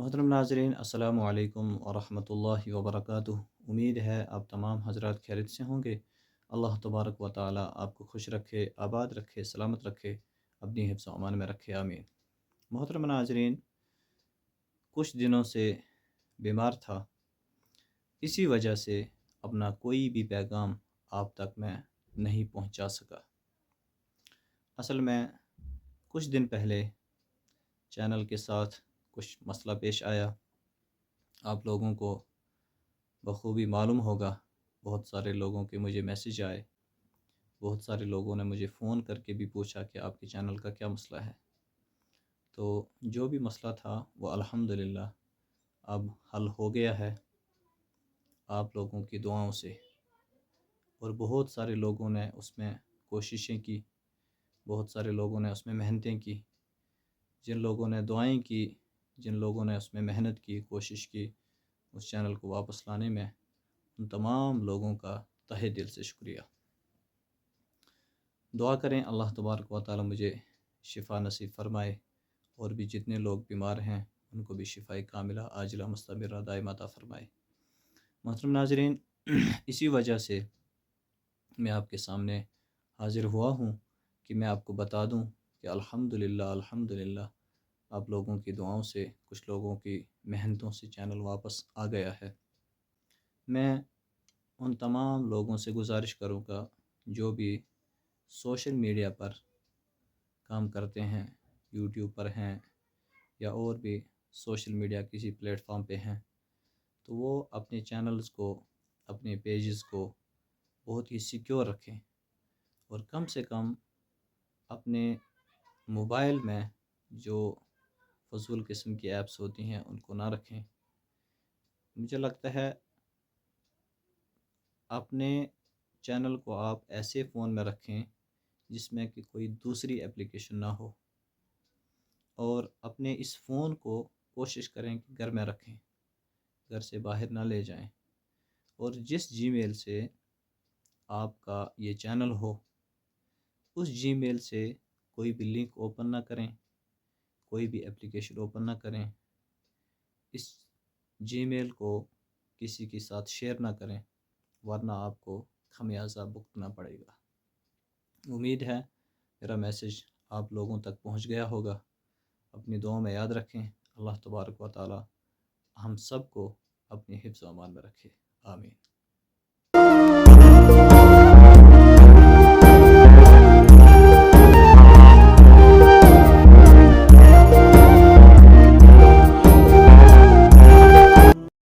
محترم ناظرین، السلام علیکم ورحمۃ اللہ وبرکاتہ۔ امید ہے آپ تمام حضرات خیریت سے ہوں گے۔ اللہ تبارک و تعالی آپ کو خوش رکھے، آباد رکھے، سلامت رکھے، اپنی حفظ و امان میں رکھے، آمین۔ محترم ناظرین، کچھ دنوں سے بیمار تھا، اسی وجہ سے اپنا کوئی بھی پیغام آپ تک میں نہیں پہنچا سکا۔ اصل میں کچھ دن پہلے چینل کے ساتھ کچھ مسئلہ پیش آیا۔ آپ لوگوں کو بخوبی معلوم ہوگا، بہت سارے لوگوں کے مجھے میسیج آئے، بہت سارے لوگوں نے مجھے فون کر کے بھی پوچھا کہ آپ کے چینل کا کیا مسئلہ ہے۔ تو جو بھی مسئلہ تھا وہ الحمدللہ اب حل ہو گیا ہے آپ لوگوں کی دعاؤں سے، اور بہت سارے لوگوں نے اس میں کوششیں کی، بہت سارے لوگوں نے اس میں محنتیں کی۔ جن لوگوں نے دعائیں کی، جن لوگوں نے اس میں محنت کی، کوشش کی اس چینل کو واپس لانے میں، ان تمام لوگوں کا تہہ دل سے شکریہ۔ دعا کریں اللہ تبارک و تعالی مجھے شفا نصیب فرمائے، اور بھی جتنے لوگ بیمار ہیں ان کو بھی شفاء کاملہ عاجلہ مستمرہ دائمہ عطا فرمائے۔ محترم ناظرین، اسی وجہ سے میں آپ کے سامنے حاضر ہوا ہوں کہ میں آپ کو بتا دوں کہ الحمدللہ آپ لوگوں کی دعاؤں سے، کچھ لوگوں کی محنتوں سے چینل واپس آ گیا ہے۔ میں ان تمام لوگوں سے گزارش کروں گا جو بھی سوشل میڈیا پر کام کرتے ہیں، یوٹیوب پر ہیں یا اور بھی سوشل میڈیا کسی پلیٹ فارم پہ ہیں، تو وہ اپنے چینلز کو، اپنے پیجز کو بہت ہی سیکیور رکھیں، اور کم سے کم اپنے موبائل میں جو فضول قسم کی ایپس ہوتی ہیں ان کو نہ رکھیں۔ مجھے لگتا ہے اپنے چینل کو آپ ایسے فون میں رکھیں جس میں کہ کوئی دوسری اپلیکیشن نہ ہو، اور اپنے اس فون کو کوشش کریں کہ گھر میں رکھیں، گھر سے باہر نہ لے جائیں، اور جس جی میل سے آپ کا یہ چینل ہو اس جی میل سے کوئی بھی لنک اوپن نہ کریں، کوئی بھی اپلیکیشن اوپن نہ کریں، اس جی میل کو کسی کے ساتھ شیئر نہ کریں، ورنہ آپ کو خمیازہ بھگتنا پڑے گا۔ امید ہے میرا میسیج آپ لوگوں تک پہنچ گیا ہوگا۔ اپنی دعاؤں میں یاد رکھیں، اللہ تبارک و تعالی ہم سب کو اپنی حفظ و امان میں رکھے، آمین۔